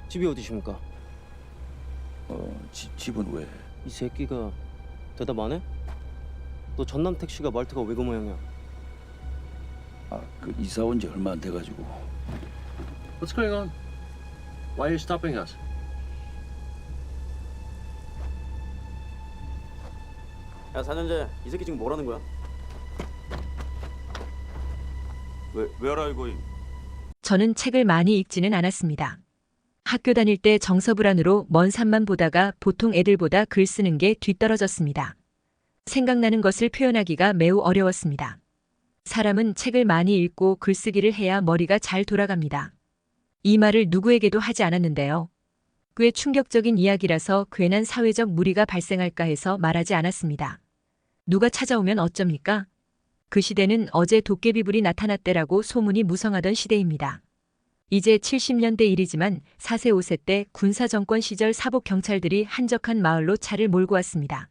집이 어디십니까? 집은 왜? 이 새끼가 대답 안 해? 너 전남 택시가 말투가 왜 그 모양이야? 그 이사 온 지 얼마 안 돼가지고. What's going on? Why are you stopping us? 야 4년제 이 새끼 지금 뭐라는 거야? Where are you going? 저는 책을 많이 읽지는 않았습니다. 학교 다닐 때 정서불안으로 먼 산만 보다가 보통 애들보다 글 쓰는 게 뒤떨어졌습니다. 생각나는 것을 표현하기가 매우 어려웠습니다. 사람은 책을 많이 읽고 글쓰기를 해야 머리가 잘 돌아갑니다. 이 말을 누구에게도 하지 않았는데요. 꽤 충격적인 이야기라서 괜한 사회적 무리가 발생할까 해서 말하지 않았습니다. 누가 찾아오면 어쩝니까? 그 시대는 어제 도깨비불이 나타났대라고 소문이 무성하던 시대입니다. 이제 70년대 일이지만 4세 5세 때 군사정권 시절 사복 경찰들이 한적한 마을로 차를 몰고 왔습니다.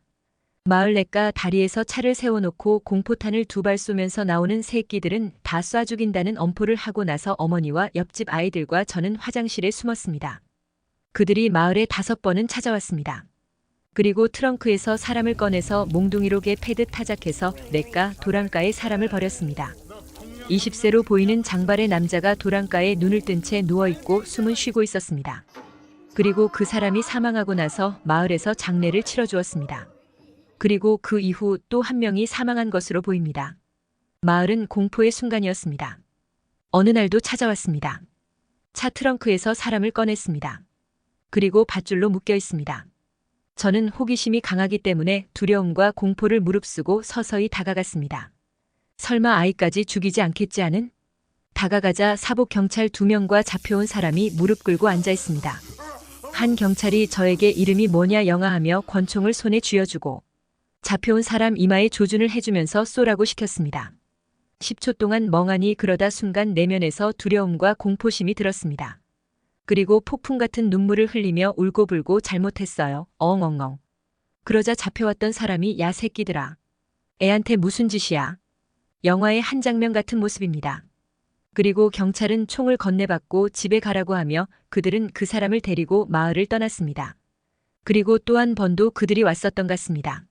마을 냇가 다리에서 차를 세워놓고 공포탄을 2발 쏘면서 나오는 새끼들은 다 쏴 죽인다는 엄포를 하고 나서 어머니와 옆집 아이들과 저는 화장실에 숨었습니다. 그들이 마을에 5번은 찾아왔습니다. 그리고 트렁크에서 사람을 꺼내서 몽둥이로 개 패듯 타작해서 냇가 도랑가에 사람을 버렸습니다. 20세로 보이는 장발의 남자가 도랑가에 눈을 뜬 채 누워있고 숨은 쉬고 있었습니다. 그리고 그 사람이 사망하고 나서 마을에서 장례를 치러주었습니다. 그리고 그 이후 또 한 명이 사망한 것으로 보입니다. 마을은 공포의 순간이었습니다. 어느 날도 찾아왔습니다. 차 트렁크에서 사람을 꺼냈습니다. 그리고 밧줄로 묶여 있습니다. 저는 호기심이 강하기 때문에 두려움과 공포를 무릅쓰고 서서히 다가갔습니다. 설마 아이까지 죽이지 않겠지 하는? 다가가자 사복 경찰 2명과 잡혀온 사람이 무릎 꿇고 앉아 있습니다. 한 경찰이 저에게 이름이 뭐냐 영아하며 권총을 손에 쥐어주고 잡혀온 사람 이마에 조준을 해주면서 쏘라고 시켰습니다. 10초 동안 멍하니 그러다 순간 내면에서 두려움과 공포심이 들었습니다. 그리고 폭풍 같은 눈물을 흘리며 울고불고 잘못했어요. 엉엉엉. 그러자 잡혀왔던 사람이 야 새끼들아. 애한테 무슨 짓이야. 영화의 한 장면 같은 모습입니다. 그리고 경찰은 총을 건네받고 집에 가라고 하며 그들은 그 사람을 데리고 마을을 떠났습니다. 그리고 또 한 번도 그들이 왔었던 것 같습니다.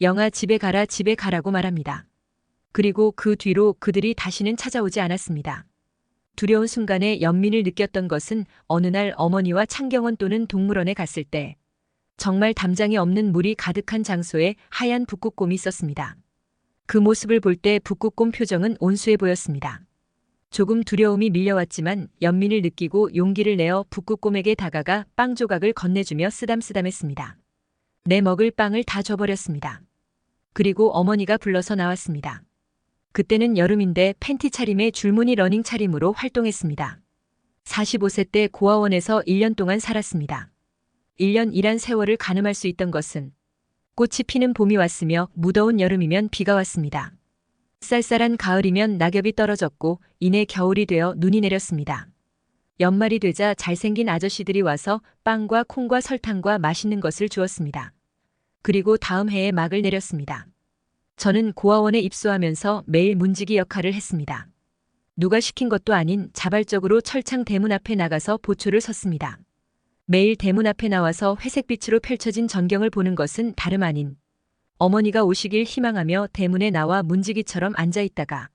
영아 집에 가라고 말합니다. 그리고 그 뒤로 그들이 다시는 찾아오지 않았습니다. 두려운 순간에 연민을 느꼈던 것은 어느 날 어머니와 창경원 또는 동물원에 갔을 때 정말 담장이 없는 물이 가득한 장소에 하얀 북극곰이 있었습니다. 그 모습을 볼 때 북극곰 표정은 온수해 보였습니다. 조금 두려움이 밀려왔지만 연민을 느끼고 용기를 내어 북극곰에게 다가가 빵 조각을 건네주며 쓰담쓰담했습니다. 내 먹을 빵을 다 줘버렸습니다. 그리고 어머니가 불러서 나왔습니다. 그때는 여름인데 팬티 차림에 줄무늬 러닝 차림으로 활동했습니다. 45세 때 고아원에서 1년 동안 살았습니다. 1년 일한 세월을 가늠할 수 있던 것은 꽃이 피는 봄이 왔으며 무더운 여름이면 비가 왔습니다. 쌀쌀한 가을이면 낙엽이 떨어졌고 이내 겨울이 되어 눈이 내렸습니다. 연말이 되자 잘생긴 아저씨들이 와서 빵과 콩과 설탕과 맛있는 것을 주었습니다. 그리고 다음 해에 막을 내렸습니다. 저는 고아원에 입소하면서 매일 문지기 역할을 했습니다. 누가 시킨 것도 아닌 자발적으로 철창 대문 앞에 나가서 보초를 섰습니다. 매일 대문 앞에 나와서 회색빛으로 펼쳐진 전경을 보는 것은 다름 아닌 어머니가 오시길 희망하며 대문에 나와 문지기처럼 앉아있다가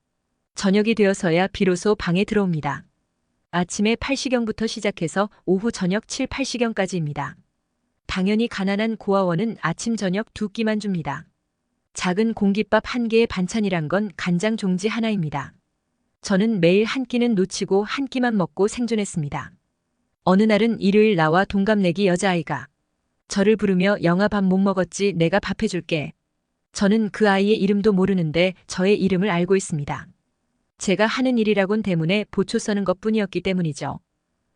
저녁이 되어서야 비로소 방에 들어옵니다. 아침에 8시경부터 시작해서 오후 저녁 7, 8시경까지입니다. 당연히 가난한 고아원은 아침 저녁 2끼만 줍니다. 작은 공깃밥 1개의 반찬이란 건 간장 종지 하나입니다. 저는 매일 한 끼는 놓치고 한 끼만 먹고 생존했습니다. 어느 날은 일요일 나와 동갑내기 여자아이가 저를 부르며 영아 밥 못 먹었지 내가 밥 해줄게. 저는 그 아이의 이름도 모르는데 저의 이름을 알고 있습니다. 제가 하는 일이라곤 대문에 보초 서는 것뿐이었기 때문이죠.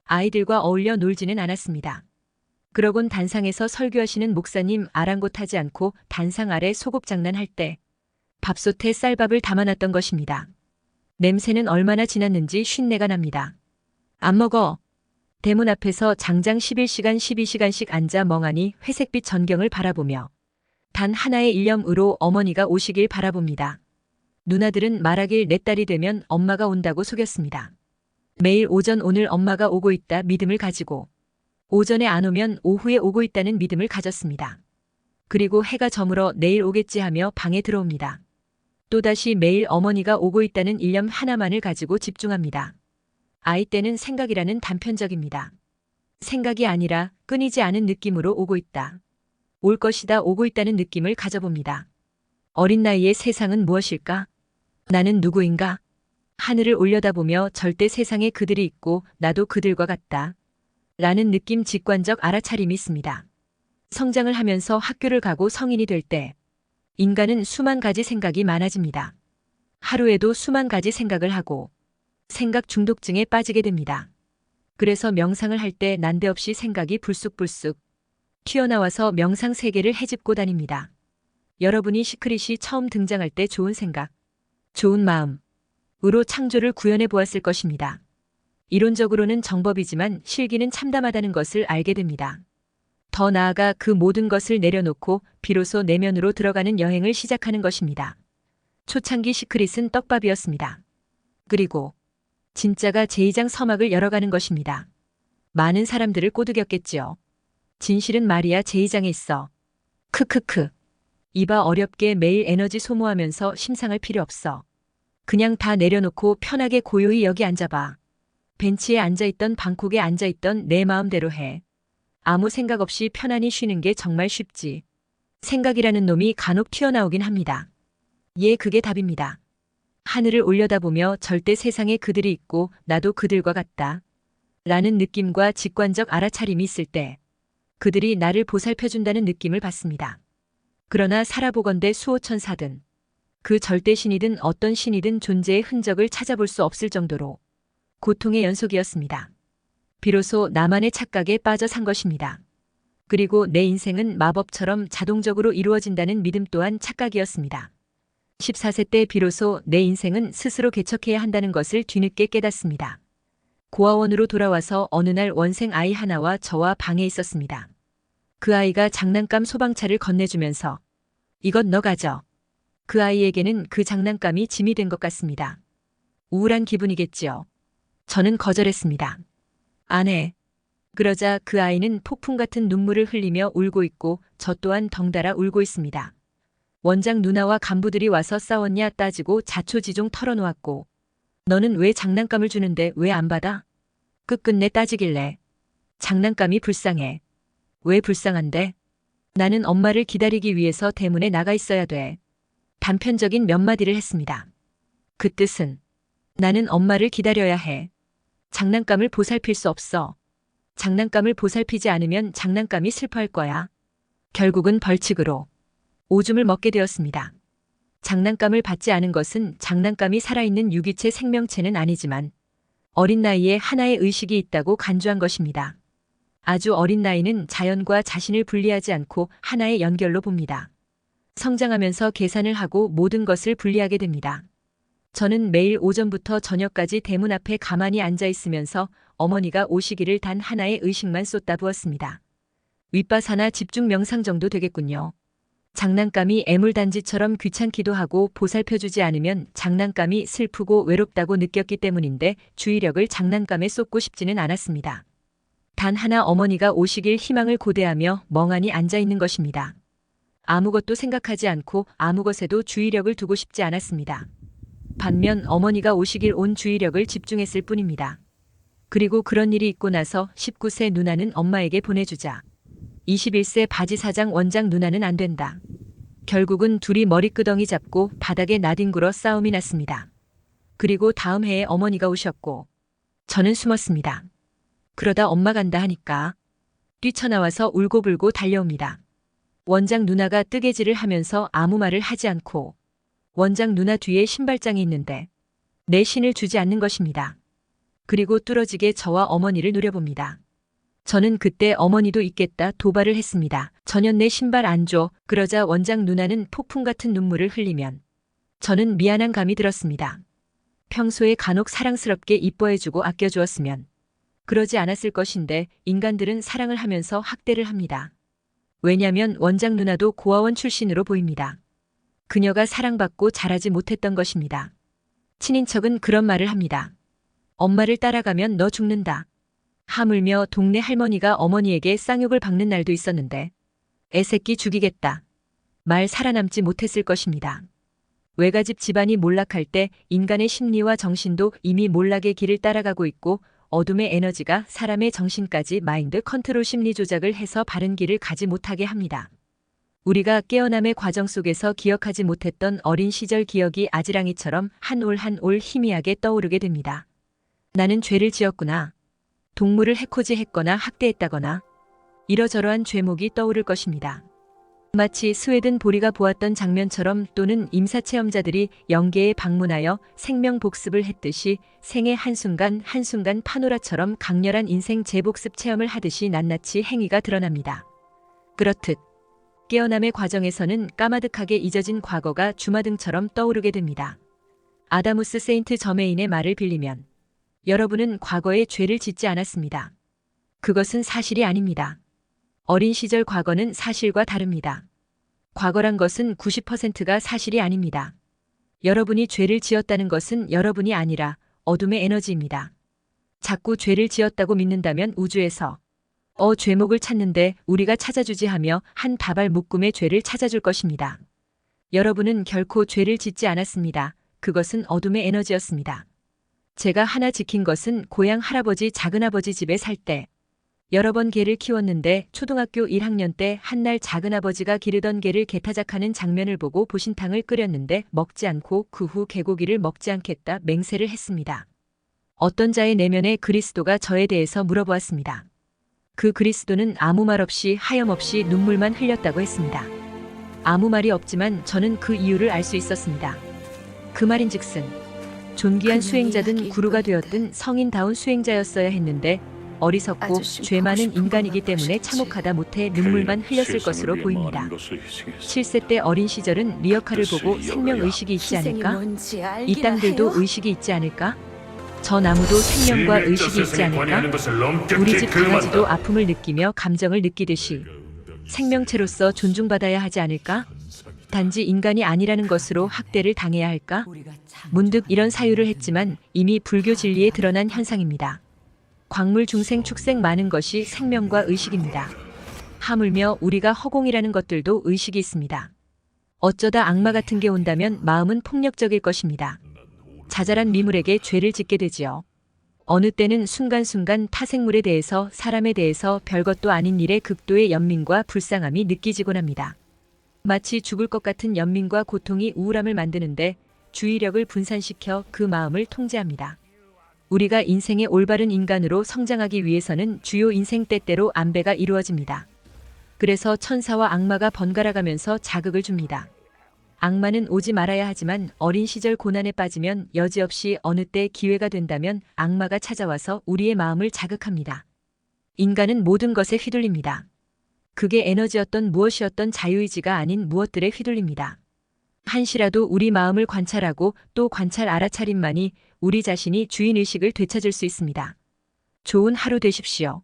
아이들과 어울려 놀지는 않았습니다. 그러곤 단상에서 설교하시는 목사님 아랑곳하지 않고 단상 아래 소꿉장난할 때 밥솥에 쌀밥을 담아놨던 것입니다. 냄새는 얼마나 지났는지 쉰내가 납니다. 안 먹어. 대문 앞에서 장장 11시간 12시간씩 앉아 멍하니 회색빛 전경을 바라보며 단 하나의 일념으로 어머니가 오시길 바라봅니다. 누나들은 말하길 내 딸이 되면 엄마가 온다고 속였습니다. 매일 오전 오늘 엄마가 오고 있다 믿음을 가지고 오전에 안 오면 오후에 오고 있다는 믿음을 가졌습니다. 그리고 해가 저물어 내일 오겠지 하며 방에 들어옵니다. 또다시 매일 어머니가 오고 있다는 일념 하나만을 가지고 집중합니다. 아이 때는 생각이라는 단편적입니다. 생각이 아니라 끊이지 않은 느낌으로 오고 있다. 올 것이다 오고 있다는 느낌을 가져봅니다. 어린 나이의 세상은 무엇일까? 나는 누구인가? 하늘을 올려다보며 절대 세상에 그들이 있고 나도 그들과 같다. 라는 느낌 직관적 알아차림이 있습니다. 성장을 하면서 학교를 가고 성인이 될 때 인간은 수만 가지 생각이 많아집니다. 하루에도 수만 가지 생각을 하고 생각 중독증에 빠지게 됩니다. 그래서 명상을 할 때 난데없이 생각이 불쑥불쑥 튀어나와서 명상 세계를 헤집고 다닙니다. 여러분이 시크릿이 처음 등장할 때 좋은 생각, 좋은 마음으로 창조를 구현해 보았을 것입니다. 이론적으로는 정법이지만 실기는 참담하다는 것을 알게 됩니다. 더 나아가 그 모든 것을 내려놓고 비로소 내면으로 들어가는 여행을 시작하는 것입니다. 초창기 시크릿은 떡밥이었습니다. 그리고 진짜가 제2장 서막을 열어가는 것입니다. 많은 사람들을 꼬드겼겠지요. 진실은 말이야 제2장에 있어. 크크크. 이봐 어렵게 매일 에너지 소모하면서 심상할 필요 없어. 그냥 다 내려놓고 편하게 고요히 여기 앉아봐. 벤치에 앉아있던 방콕에 앉아있던 내 마음대로 해. 아무 생각 없이 편안히 쉬는 게 정말 쉽지. 생각이라는 놈이 간혹 튀어나오긴 합니다. 예, 그게 답입니다. 하늘을 올려다보며 절대 세상에 그들이 있고 나도 그들과 같다. 라는 느낌과 직관적 알아차림이 있을 때 그들이 나를 보살펴준다는 느낌을 받습니다. 그러나 살아보건대 수호천사든 그 절대 신이든 어떤 신이든 존재의 흔적을 찾아볼 수 없을 정도로 고통의 연속이었습니다. 비로소 나만의 착각에 빠져 산 것입니다. 그리고 내 인생은 마법처럼 자동적으로 이루어진다는 믿음 또한 착각이었습니다. 14세 때 비로소 내 인생은 스스로 개척해야 한다는 것을 뒤늦게 깨닫습니다. 고아원으로 돌아와서 어느 날 원생 아이 하나와 저와 방에 있었습니다. 그 아이가 장난감 소방차를 건네주면서 이것 너 가져. 그 아이에게는 그 장난감이 짐이 된 것 같습니다. 우울한 기분이겠지요. 저는 거절했습니다. 안 해. 그러자 그 아이는 폭풍 같은 눈물을 흘리며 울고 있고 저 또한 덩달아 울고 있습니다. 원장 누나와 간부들이 와서 싸웠냐 따지고 자초지종 털어놓았고 너는 왜 장난감을 주는데 왜 안 받아? 끝끝내 따지길래 장난감이 불쌍해. 왜 불쌍한데? 나는 엄마를 기다리기 위해서 대문에 나가 있어야 돼. 단편적인 몇 마디를 했습니다. 그 뜻은 나는 엄마를 기다려야 해. 장난감을 보살필 수 없어. 장난감을 보살피지 않으면 장난감이 슬퍼할 거야. 결국은 벌칙으로 오줌을 먹게 되었습니다. 장난감을 받지 않은 것은 장난감이 살아있는 유기체 생명체는 아니지만 어린 나이에 하나의 의식이 있다고 간주한 것입니다. 아주 어린 나이는 자연과 자신을 분리하지 않고 하나의 연결로 봅니다. 성장하면서 계산을 하고 모든 것을 분리하게 됩니다. 저는 매일 오전부터 저녁까지 대문 앞에 가만히 앉아 있으면서 어머니가 오시기를 단 하나의 의식만 쏟아부었습니다. 윗바사나 집중 명상 정도 되겠군요. 장난감이 애물단지처럼 귀찮기도 하고 보살펴주지 않으면 장난감이 슬프고 외롭다고 느꼈기 때문인데 주의력을 장난감에 쏟고 싶지는 않았습니다. 단 하나 어머니가 오시길 희망을 고대하며 멍하니 앉아 있는 것입니다. 아무것도 생각하지 않고 아무 것에도 주의력을 두고 싶지 않았습니다. 반면 어머니가 오시길 온 주의력을 집중했을 뿐입니다. 그리고 그런 일이 있고 나서 19세 누나는 엄마에게 보내주자. 21세 바지 사장 원장 누나는 안 된다. 결국은 둘이 머리끄덩이 잡고 바닥에 나뒹굴어 싸움이 났습니다. 그리고 다음 해에 어머니가 오셨고 저는 숨었습니다. 그러다 엄마 간다 하니까 뛰쳐나와서 울고불고 달려옵니다. 원장 누나가 뜨개질을 하면서 아무 말을 하지 않고 원장 누나 뒤에 신발장이 있는데 내 신을 주지 않는 것입니다. 그리고 뚫어지게 저와 어머니를 노려봅니다. 저는 그때 어머니도 있겠다 도발을 했습니다. 전혀 내 신발 안 줘. 그러자 원장 누나는 폭풍 같은 눈물을 흘리면 저는 미안한 감이 들었습니다. 평소에 간혹 사랑스럽게 이뻐해주고 아껴주었으면 그러지 않았을 것인데 인간들은 사랑을 하면서 학대를 합니다. 왜냐면 원장 누나도 고아원 출신으로 보입니다. 그녀가 사랑받고 자라지 못했던 것입니다. 친인척은 그런 말을 합니다. 엄마를 따라가면 너 죽는다. 하물며 동네 할머니가 어머니에게 쌍욕을 박는 날도 있었는데 애새끼 죽이겠다. 말 살아남지 못했을 것입니다. 외가집 집안이 몰락할 때 인간의 심리와 정신도 이미 몰락의 길을 따라가고 있고 어둠의 에너지가 사람의 정신까지 마인드 컨트롤 심리 조작을 해서 바른 길을 가지 못하게 합니다. 우리가 깨어남의 과정 속에서 기억하지 못했던 어린 시절 기억이 아지랑이처럼 한 올 한 올 희미하게 떠오르게 됩니다. 나는 죄를 지었구나. 동물을 해코지했거나 학대했다거나 이러저러한 죄목이 떠오를 것입니다. 마치 스웨덴 보리가 보았던 장면처럼 또는 임사체험자들이 영계에 방문하여 생명 복습을 했듯이 생의 한순간 한순간 파노라처럼 강렬한 인생 재복습 체험을 하듯이 낱낱이 행위가 드러납니다. 그렇듯 깨어남의 과정에서는 까마득하게 잊어진 과거가 주마등처럼 떠오르게 됩니다. 아다무스 세인트 저메인의 말을 빌리면 여러분은 과거에 죄를 짓지 않았습니다. 그것은 사실이 아닙니다. 어린 시절 과거는 사실과 다릅니다. 과거란 것은 90%가 사실이 아닙니다. 여러분이 죄를 지었다는 것은 여러분이 아니라 어둠의 에너지입니다. 자꾸 죄를 지었다고 믿는다면 우주에서 죄목을 찾는데 우리가 찾아주지 하며 한 다발 묶음의 죄를 찾아줄 것입니다. 여러분은 결코 죄를 짓지 않았습니다. 그것은 어둠의 에너지였습니다. 제가 하나 지킨 것은 고향 할아버지 작은아버지 집에 살 때 여러 번 개를 키웠는데 초등학교 1학년 때 한날 작은아버지가 기르던 개를 개타작하는 장면을 보고 보신탕을 끓였는데 먹지 않고 그 후 개고기를 먹지 않겠다 맹세를 했습니다. 어떤 자의 내면에 그리스도가 저에 대해서 물어보았습니다. 그 그리스도는 아무 말 없이 하염없이 눈물만 흘렸다고 했습니다. 아무 말이 없지만 저는 그 이유를 알 수 있었습니다. 그 말인즉슨 존귀한 수행자든 구루가 되었든 성인다운 수행자였어야 했는데 어리석고 죄 많은 인간이기 때문에 참혹하다 못해 눈물만 흘렸을 것으로 보입니다. 7세 때 어린 시절은 리어카를 보고 생명의식이 있지 않을까? 이 땅들도 의식이 있지 않을까? 저 나무도 생명과 의식이 있지 않을까? 우리 집 강아지도 아픔을 느끼며 감정을 느끼듯이 생명체로서 존중받아야 하지 않을까? 단지 인간이 아니라는 것으로 학대를 당해야 할까? 문득 이런 사유를 했지만 이미 불교 진리에 드러난 현상입니다. 광물 중생 축생 많은 것이 생명과 의식입니다. 하물며 우리가 허공이라는 것들도 의식이 있습니다. 어쩌다 악마 같은 게 온다면 마음은 폭력적일 것입니다. 자잘한 미물에게 죄를 짓게 되지요. 어느 때는 순간순간 타생물에 대해서 사람에 대해서 별것도 아닌 일에 극도의 연민과 불쌍함이 느끼지곤 합니다. 마치 죽을 것 같은 연민과 고통이 우울함을 만드는데 주의력을 분산시켜 그 마음을 통제합니다. 우리가 인생의 올바른 인간으로 성장하기 위해서는 주요 인생 때때로 안배가 이루어집니다. 그래서 천사와 악마가 번갈아가면서 자극을 줍니다. 악마는 오지 말아야 하지만 어린 시절 고난에 빠지면 여지없이 어느 때 기회가 된다면 악마가 찾아와서 우리의 마음을 자극합니다. 인간은 모든 것에 휘둘립니다. 그게 에너지였던 무엇이었던 자유의지가 아닌 무엇들에 휘둘립니다. 한시라도 우리 마음을 관찰하고 또 관찰 알아차림만이 우리 자신이 주인의식을 되찾을 수 있습니다. 좋은 하루 되십시오.